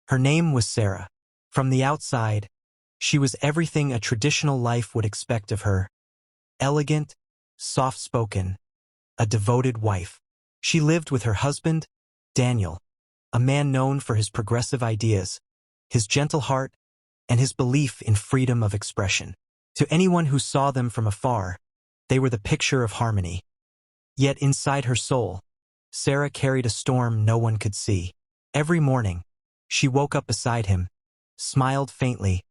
Her name was Sarah. From the outside, she was everything a traditional life would expect of her. Elegant, soft-spoken, a devoted wife. She lived with her husband, Daniel, a man known for his progressive ideas, his gentle heart, and his belief in freedom of expression. To anyone who saw them from afar, they were the picture of harmony. Yet inside her soul, Sarah carried a storm no one could see. Every morning, she woke up beside him, smiled faintly,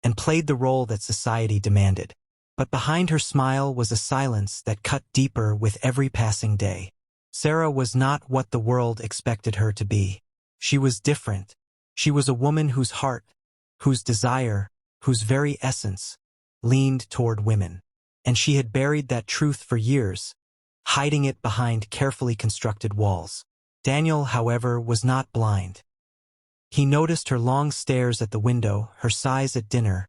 and played the role that society demanded. But behind her smile was a silence that cut deeper with every passing day. Sarah was not what the world expected her to be. She was different. She was a woman whose heart, whose desire, whose very essence, leaned toward women. And she had buried that truth for years, hiding it behind carefully constructed walls. Daniel, however, was not blind. He noticed her long stares at the window, her sighs at dinner,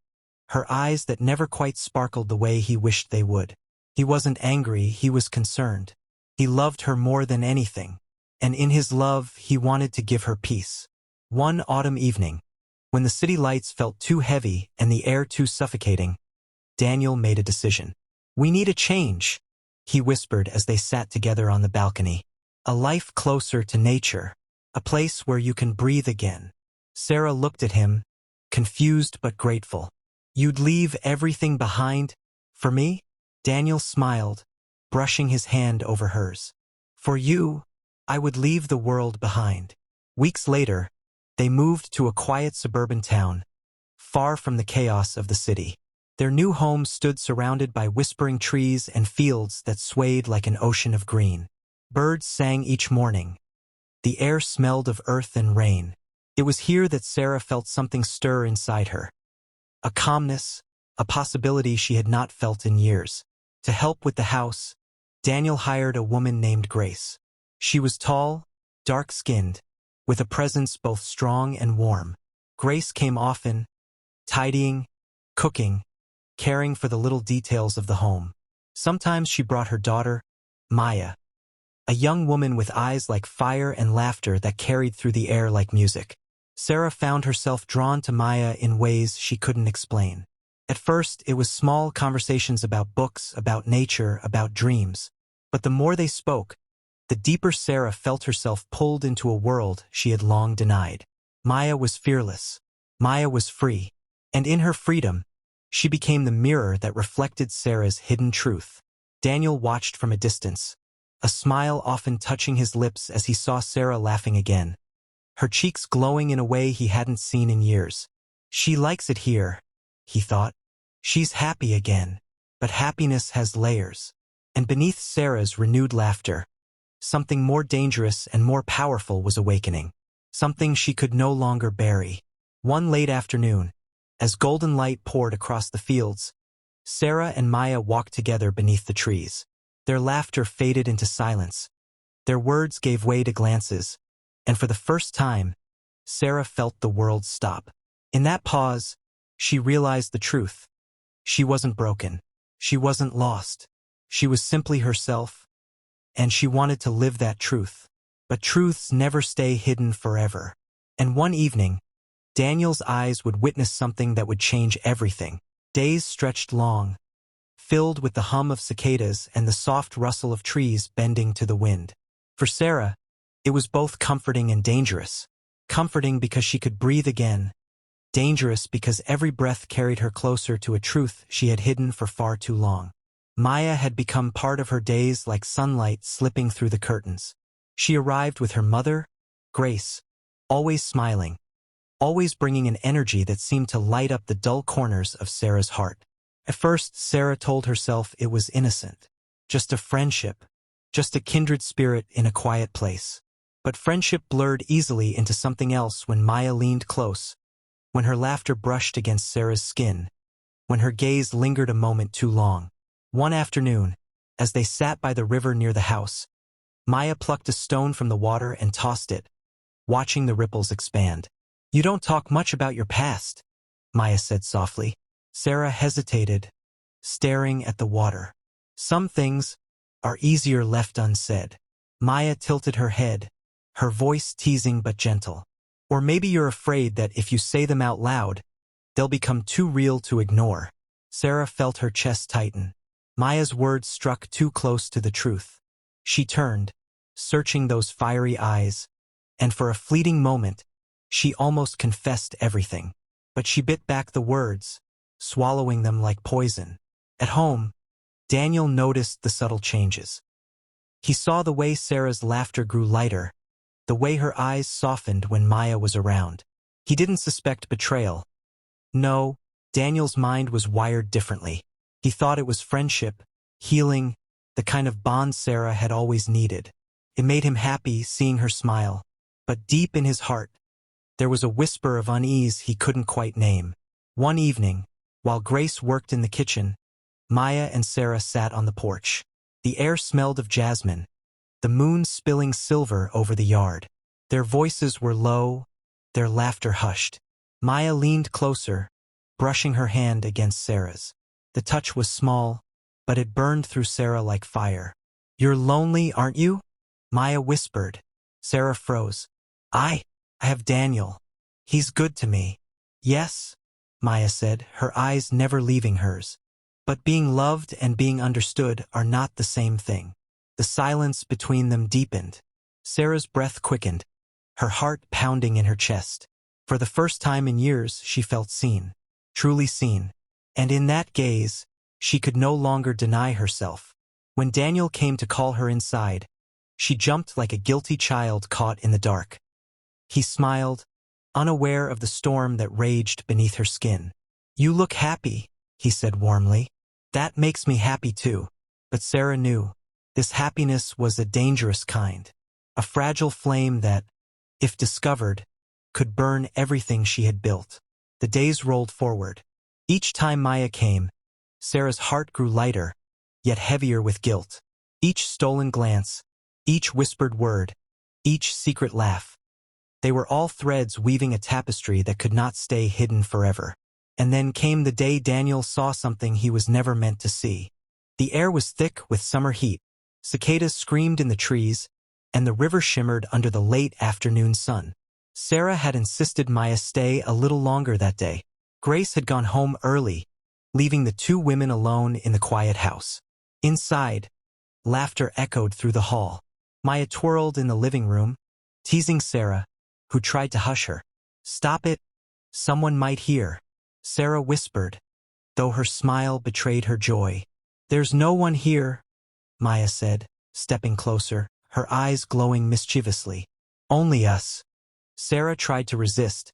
her eyes that never quite sparkled the way he wished they would. He wasn't angry, he was concerned. He loved her more than anything, and in his love he wanted to give her peace. One autumn evening, when the city lights felt too heavy and the air too suffocating, Daniel made a decision. "We need a change," he whispered as they sat together on the balcony. "A life closer to nature, a place where you can breathe again." Sarah looked at him, confused but grateful. "You'd leave everything behind, for me?" Daniel smiled, brushing his hand over hers. "For you, I would leave the world behind." Weeks later, they moved to a quiet suburban town, far from the chaos of the city. Their new home stood surrounded by whispering trees and fields that swayed like an ocean of green. Birds sang each morning. The air smelled of earth and rain. It was here that Sarah felt something stir inside her. A calmness, a possibility she had not felt in years. To help with the house, Daniel hired a woman named Grace. She was tall, dark-skinned, with a presence both strong and warm. Grace came often, tidying, cooking, caring for the little details of the home. Sometimes she brought her daughter, Maya, a young woman with eyes like fire and laughter that carried through the air like music. Sarah found herself drawn to Maya in ways she couldn't explain. At first, it was small conversations about books, about nature, about dreams. But the more they spoke, the deeper Sarah felt herself pulled into a world she had long denied. Maya was fearless. Maya was free. And in her freedom, she became the mirror that reflected Sarah's hidden truth. Daniel watched from a distance, a smile often touching his lips as he saw Sarah laughing again, her cheeks glowing in a way he hadn't seen in years. "She likes it here," he thought. "She's happy again." But happiness has layers. And beneath Sarah's renewed laughter, something more dangerous and more powerful was awakening. Something she could no longer bury. One late afternoon, as golden light poured across the fields, Sarah and Maya walked together beneath the trees. Their laughter faded into silence. Their words gave way to glances, and for the first time, Sarah felt the world stop. In that pause, she realized the truth. She wasn't broken. She wasn't lost. She was simply herself, and she wanted to live that truth. But truths never stay hidden forever. And one evening, Daniel's eyes would witness something that would change everything. Days stretched long, filled with the hum of cicadas and the soft rustle of trees bending to the wind. For Sarah, it was both comforting and dangerous. Comforting because she could breathe again. Dangerous because every breath carried her closer to a truth she had hidden for far too long. Maya had become part of her days like sunlight slipping through the curtains. She arrived with her mother, Grace, always smiling, always bringing an energy that seemed to light up the dull corners of Sarah's heart. At first, Sarah told herself it was innocent. Just a friendship. Just a kindred spirit in a quiet place. But friendship blurred easily into something else when Maya leaned close, when her laughter brushed against Sarah's skin, when her gaze lingered a moment too long. One afternoon, as they sat by the river near the house, Maya plucked a stone from the water and tossed it, watching the ripples expand. "You don't talk much about your past," Maya said softly. Sarah hesitated, staring at the water. "Some things are easier left unsaid." Maya tilted her head, her voice teasing but gentle. Or maybe you're afraid that if you say them out loud, they'll become too real to ignore. Sarah felt her chest tighten. Maya's words struck too close to the truth. She turned, searching those fiery eyes, and for a fleeting moment, she almost confessed everything. But she bit back the words, swallowing them like poison. At home, Daniel noticed the subtle changes. He saw the way Sarah's laughter grew lighter, the way her eyes softened when Maya was around. He didn't suspect betrayal. No, Daniel's mind was wired differently. He thought it was friendship, healing, the kind of bond Sarah had always needed. It made him happy seeing her smile. But deep in his heart, there was a whisper of unease he couldn't quite name. One evening, while Grace worked in the kitchen, Maya and Sarah sat on the porch. The air smelled of jasmine, the moon spilling silver over the yard. Their voices were low, their laughter hushed. Maya leaned closer, brushing her hand against Sarah's. The touch was small, but it burned through Sarah like fire. "You're lonely, aren't you?" Maya whispered. Sarah froze. I have Daniel. He's good to me." "Yes," Maya said, her eyes never leaving hers. "But being loved and being understood are not the same thing." The silence between them deepened. Sarah's breath quickened, her heart pounding in her chest. For the first time in years, she felt seen, truly seen. And in that gaze, she could no longer deny herself. When Daniel came to call her inside, she jumped like a guilty child caught in the dark. He smiled, unaware of the storm that raged beneath her skin. "You look happy," he said warmly. "That makes me happy too." But Sarah knew. This happiness was a dangerous kind. A fragile flame that, if discovered, could burn everything she had built. The days rolled forward. Each time Maya came, Sarah's heart grew lighter, yet heavier with guilt. Each stolen glance, each whispered word, each secret laugh. They were all threads weaving a tapestry that could not stay hidden forever. And then came the day Daniel saw something he was never meant to see. The air was thick with summer heat. Cicadas screamed in the trees, and the river shimmered under the late afternoon sun. Sarah had insisted Maya stay a little longer that day. Grace had gone home early, leaving the two women alone in the quiet house. Inside, laughter echoed through the hall. Maya twirled in the living room, teasing Sarah, who tried to hush her. "Stop it. Someone might hear." Sarah whispered, though her smile betrayed her joy. "There's no one here," Maya said, stepping closer, her eyes glowing mischievously. "Only us." Sarah tried to resist,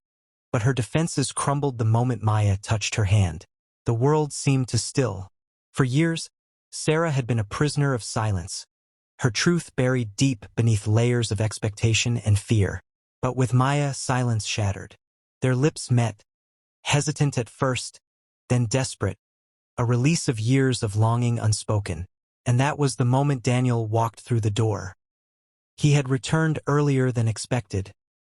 but her defenses crumbled the moment Maya touched her hand. The world seemed to still. For years, Sarah had been a prisoner of silence, her truth buried deep beneath layers of expectation and fear. But with Maya, silence shattered. Their lips met, hesitant at first, then desperate, a release of years of longing unspoken. And that was the moment Daniel walked through the door. He had returned earlier than expected,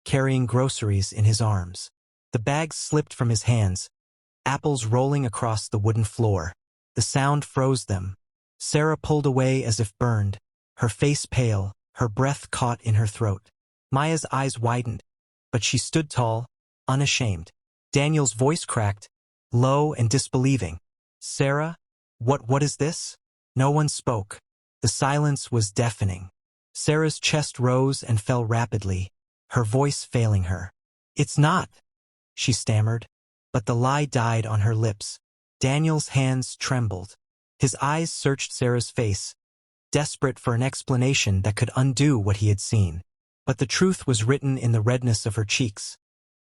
carrying groceries in his arms. The bags slipped from his hands, apples rolling across the wooden floor. The sound froze them. Sarah pulled away as if burned, her face pale, her breath caught in her throat. Maya's eyes widened, but she stood tall, unashamed. Daniel's voice cracked, low and disbelieving. "Sarah, what is this?" No one spoke. The silence was deafening. Sarah's chest rose and fell rapidly, her voice failing her. "It's not," she stammered, but the lie died on her lips. Daniel's hands trembled. His eyes searched Sarah's face, desperate for an explanation that could undo what he had seen. But the truth was written in the redness of her cheeks,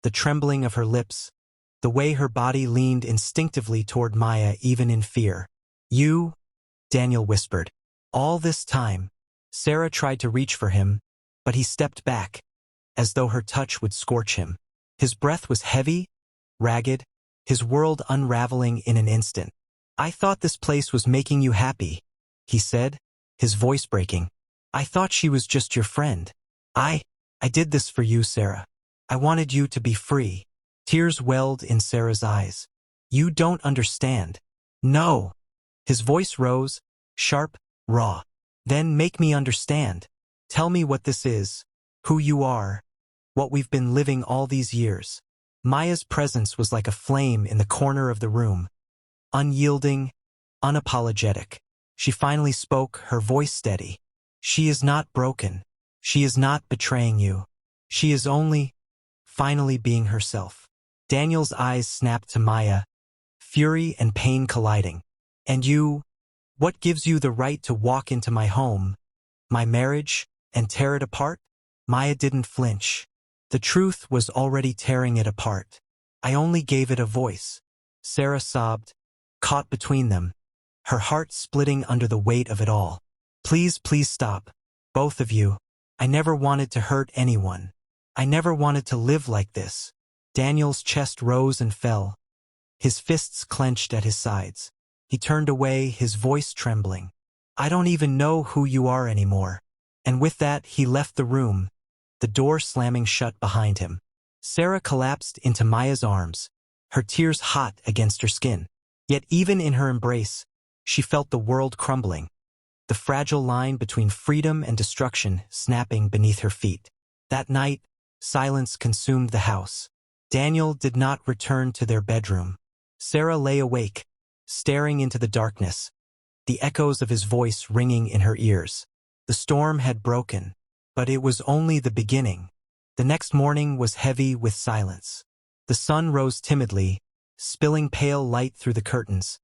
the trembling of her lips, the way her body leaned instinctively toward Maya even in fear. "You," Daniel whispered. All this time, Sarah tried to reach for him, but he stepped back, as though her touch would scorch him. His breath was heavy, ragged, his world unraveling in an instant. "I thought this place was making you happy," he said, his voice breaking. "I thought she was just your friend. I did this for you, Sarah. I wanted you to be free." Tears welled in Sarah's eyes. "You don't understand." "No." His voice rose, sharp, raw. "Then make me understand. Tell me what this is, who you are." what we've been living all these years. Maya's presence was like a flame in the corner of the room, unyielding, unapologetic. She finally spoke, her voice steady. She is not broken. She is not betraying you. She is only, finally being herself. Daniel's eyes snapped to Maya, fury and pain colliding. And you, what gives you the right to walk into my home, my marriage, and tear it apart? Maya didn't flinch. The truth was already tearing it apart. I only gave it a voice. Sarah sobbed, caught between them, her heart splitting under the weight of it all. Please, please stop. Both of you. I never wanted to hurt anyone. I never wanted to live like this. Daniel's chest rose and fell. His fists clenched at his sides. He turned away, his voice trembling. I don't even know who you are anymore. And with that, he left the room, the door slamming shut behind him. Sarah collapsed into Maya's arms, her tears hot against her skin. Yet even in her embrace, she felt the world crumbling, the fragile line between freedom and destruction snapping beneath her feet. That night, silence consumed the house. Daniel did not return to their bedroom. Sarah lay awake, staring into the darkness, the echoes of his voice ringing in her ears. The storm had broken, but it was only the beginning. The next morning was heavy with silence. The sun rose timidly, spilling pale light through the curtains,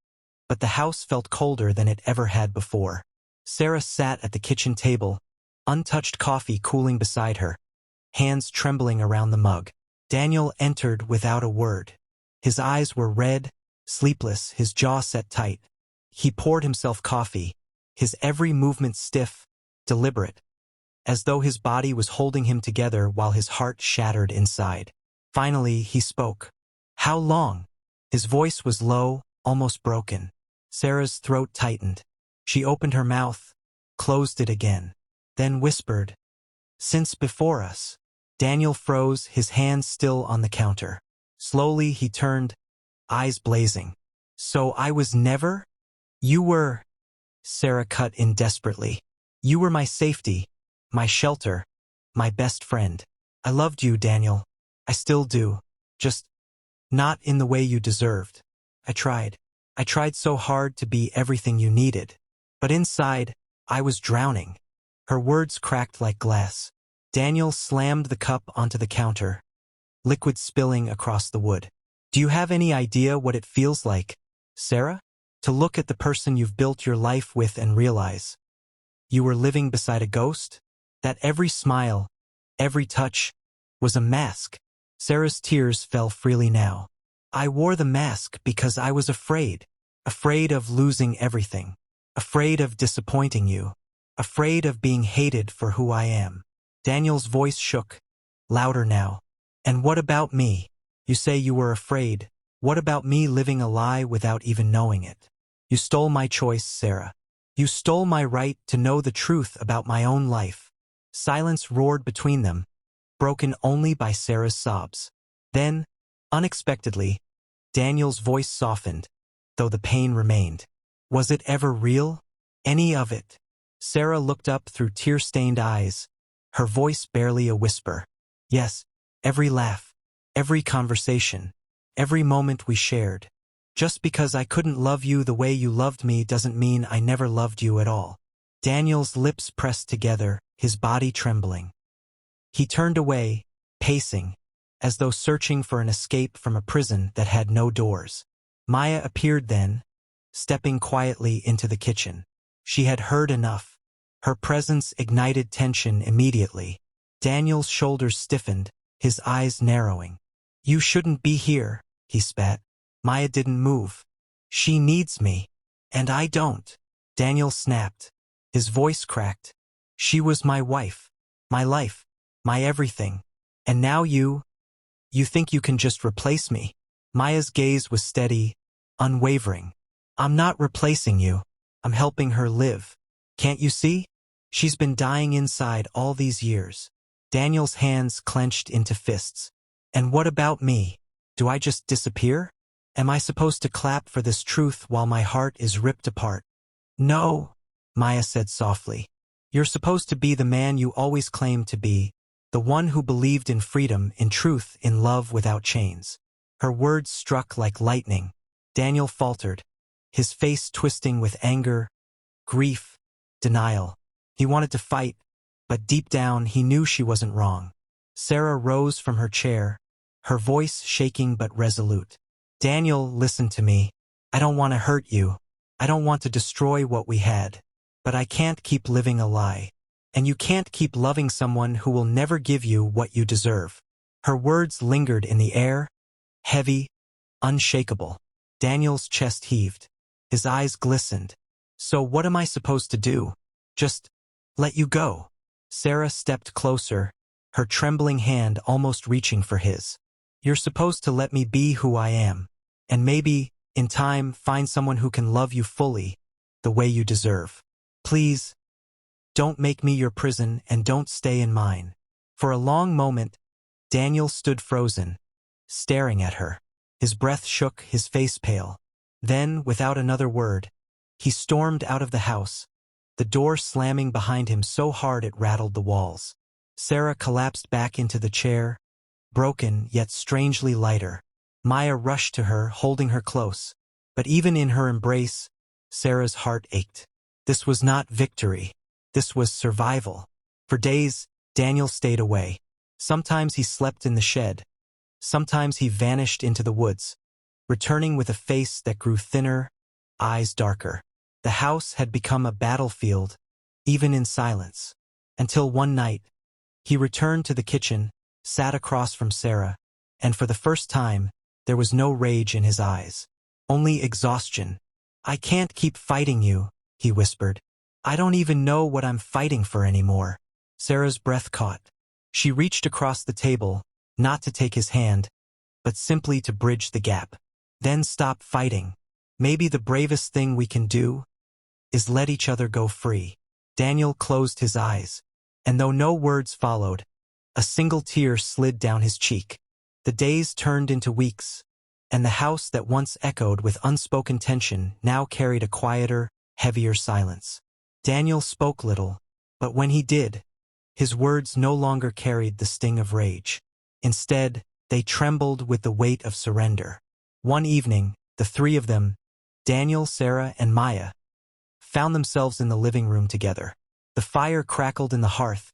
but the house felt colder than it ever had before. Sarah sat at the kitchen table, untouched coffee cooling beside her, hands trembling around the mug. Daniel entered without a word. His eyes were red, sleepless, his jaw set tight. He poured himself coffee, his every movement stiff, deliberate, as though his body was holding him together while his heart shattered inside. Finally, he spoke. How long? His voice was low, almost broken. Sarah's throat tightened. She opened her mouth, closed it again, then whispered, Since before us. Daniel froze, his hands still on the counter. Slowly he turned, eyes blazing. So I was never? You were, Sarah cut in desperately. You were my safety, my shelter, my best friend. I loved you, Daniel. I still do. Just not in the way you deserved. I tried. I tried so hard to be everything you needed. But inside, I was drowning. Her words cracked like glass. Daniel slammed the cup onto the counter, liquid spilling across the wood. Do you have any idea what it feels like, Sarah? To look at the person you've built your life with and realize you were living beside a ghost? That every smile, every touch, was a mask. Sarah's tears fell freely now. I wore the mask because I was afraid. Afraid of losing everything. Afraid of disappointing you. Afraid of being hated for who I am. Daniel's voice shook, louder now. And what about me? You say you were afraid. What about me living a lie without even knowing it? You stole my choice, Sarah. You stole my right to know the truth about my own life. Silence roared between them, broken only by Sarah's sobs. Then, unexpectedly, Daniel's voice softened, though the pain remained. Was it ever real? Any of it? Sarah looked up through tear-stained eyes, her voice barely a whisper. Yes, every laugh, every conversation, every moment we shared. Just because I couldn't love you the way you loved me doesn't mean I never loved you at all. Daniel's lips pressed together, his body trembling. He turned away, pacing, as though searching for an escape from a prison that had no doors. Maya appeared then, stepping quietly into the kitchen. She had heard enough. Her presence ignited tension immediately. Daniel's shoulders stiffened, his eyes narrowing. You shouldn't be here, he spat. Maya didn't move. She needs me. And I don't. Daniel snapped. His voice cracked. She was my wife, my life, my everything. And now you think you can just replace me? Maya's gaze was steady, unwavering. I'm not replacing you. I'm helping her live. Can't you see? She's been dying inside all these years. Daniel's hands clenched into fists. And what about me? Do I just disappear? Am I supposed to clap for this truth while my heart is ripped apart? No, Maya said softly. You're supposed to be the man you always claimed to be, the one who believed in freedom, in truth, in love without chains. Her words struck like lightning. Daniel faltered, his face twisting with anger, grief, denial. He wanted to fight, but deep down he knew she wasn't wrong. Sarah rose from her chair, her voice shaking but resolute. Daniel, listen to me. I don't want to hurt you. I don't want to destroy what we had. But I can't keep living a lie. And you can't keep loving someone who will never give you what you deserve. Her words lingered in the air, heavy, unshakable. Daniel's chest heaved. His eyes glistened. So what am I supposed to do? Just let you go. Sarah stepped closer, her trembling hand almost reaching for his. You're supposed to let me be who I am. And maybe, in time, find someone who can love you fully, the way you deserve. Please, don't make me your prison and don't stay in mine. For a long moment, Daniel stood frozen, staring at her. His breath shook, his face pale. Then, without another word, he stormed out of the house, the door slamming behind him so hard it rattled the walls. Sarah collapsed back into the chair, broken yet strangely lighter. Maya rushed to her, holding her close. But even in her embrace, Sarah's heart ached. This was not victory. This was survival. For days, Daniel stayed away. Sometimes he slept in the shed. Sometimes he vanished into the woods, returning with a face that grew thinner, eyes darker. The house had become a battlefield, even in silence. Until one night, he returned to the kitchen, sat across from Sarah, and for the first time, there was no rage in his eyes. Only exhaustion. I can't keep fighting you, he whispered. I don't even know what I'm fighting for anymore. Sarah's breath caught. She reached across the table, not to take his hand, but simply to bridge the gap. Then stop fighting. Maybe the bravest thing we can do is let each other go free. Daniel closed his eyes, and though no words followed, a single tear slid down his cheek. The days turned into weeks, and the house that once echoed with unspoken tension now carried a quieter, heavier silence. Daniel spoke little, but when he did, his words no longer carried the sting of rage. Instead, they trembled with the weight of surrender. One evening, the three of them, Daniel, Sarah, and Maya, found themselves in the living room together. The fire crackled in the hearth,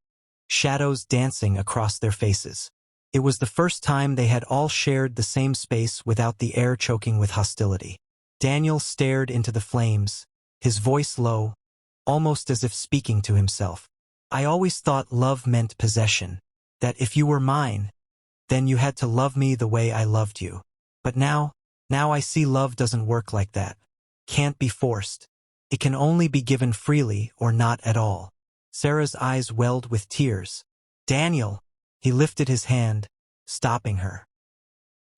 shadows dancing across their faces. It was the first time they had all shared the same space without the air choking with hostility. Daniel stared into the flames, his voice low, almost as if speaking to himself. I always thought love meant possession, that if you were mine, then you had to love me the way I loved you. But now I see love doesn't work like that. Can't be forced. It can only be given freely or not at all. Sarah's eyes welled with tears. Daniel! He lifted his hand, stopping her.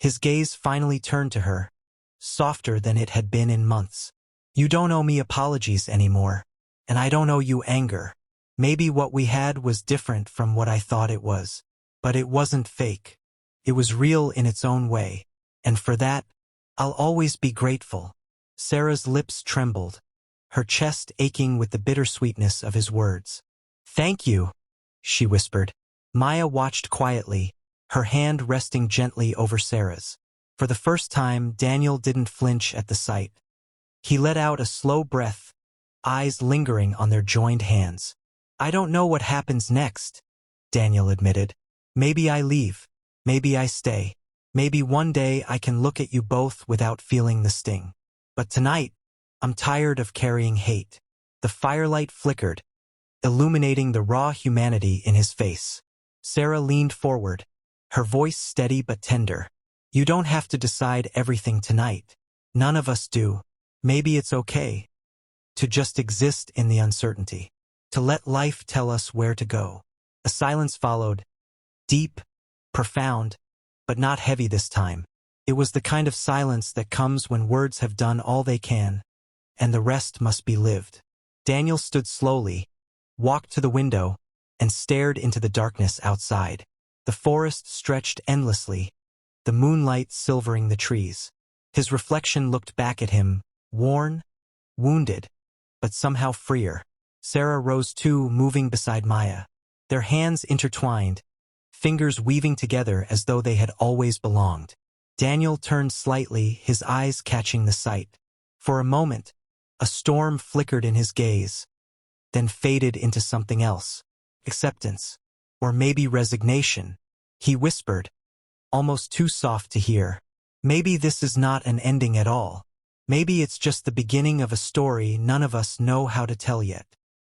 His gaze finally turned to her, softer than it had been in months. You don't owe me apologies anymore, and I don't owe you anger. Maybe what we had was different from what I thought it was. But it wasn't fake. It was real in its own way, and for that, I'll always be grateful. Sarah's lips trembled, her chest aching with the bittersweetness of his words. Thank you, she whispered. Maya watched quietly, her hand resting gently over Sarah's. For the first time, Daniel didn't flinch at the sight. He let out a slow breath, eyes lingering on their joined hands. I don't know what happens next, Daniel admitted. Maybe I leave. Maybe I stay. Maybe one day I can look at you both without feeling the sting. But tonight, I'm tired of carrying hate. The firelight flickered, illuminating the raw humanity in his face. Sarah leaned forward, her voice steady but tender. You don't have to decide everything tonight. None of us do. Maybe it's okay to just exist in the uncertainty, to let life tell us where to go. A silence followed, deep, profound, but not heavy this time. It was the kind of silence that comes when words have done all they can, and the rest must be lived. Daniel stood slowly, walked to the window, and stared into the darkness outside. The forest stretched endlessly, the moonlight silvering the trees. His reflection looked back at him, worn, wounded, but somehow freer. Sarah rose too, moving beside Maya. Their hands intertwined, fingers weaving together as though they had always belonged. Daniel turned slightly, his eyes catching the sight. For a moment, a storm flickered in his gaze, then faded into something else. Acceptance. Or maybe resignation. He whispered, almost too soft to hear. Maybe this is not an ending at all. Maybe it's just the beginning of a story none of us know how to tell yet.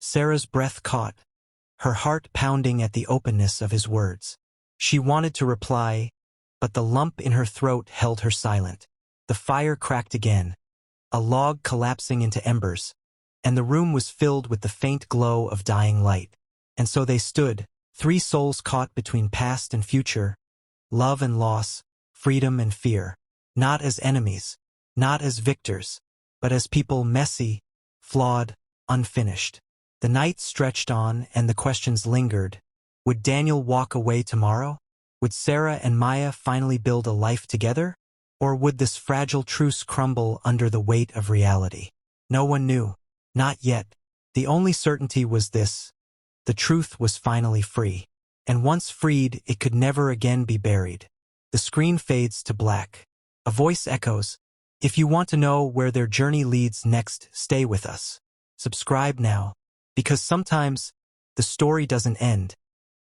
Sarah's breath caught, her heart pounding at the openness of his words. She wanted to reply, but the lump in her throat held her silent. The fire cracked again, a log collapsing into embers, and the room was filled with the faint glow of dying light. And so they stood, three souls caught between past and future, love and loss, freedom and fear, not as enemies, not as victors, but as people messy, flawed, unfinished. The night stretched on and the questions lingered. Would Daniel walk away tomorrow? Would Sarah and Maya finally build a life together? Or would this fragile truce crumble under the weight of reality? No one knew. Not yet. The only certainty was this: the truth was finally free. And once freed, it could never again be buried. The screen fades to black. A voice echoes, "If you want to know where their journey leads next, stay with us. Subscribe now." Because sometimes the story doesn't end,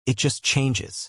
it just changes.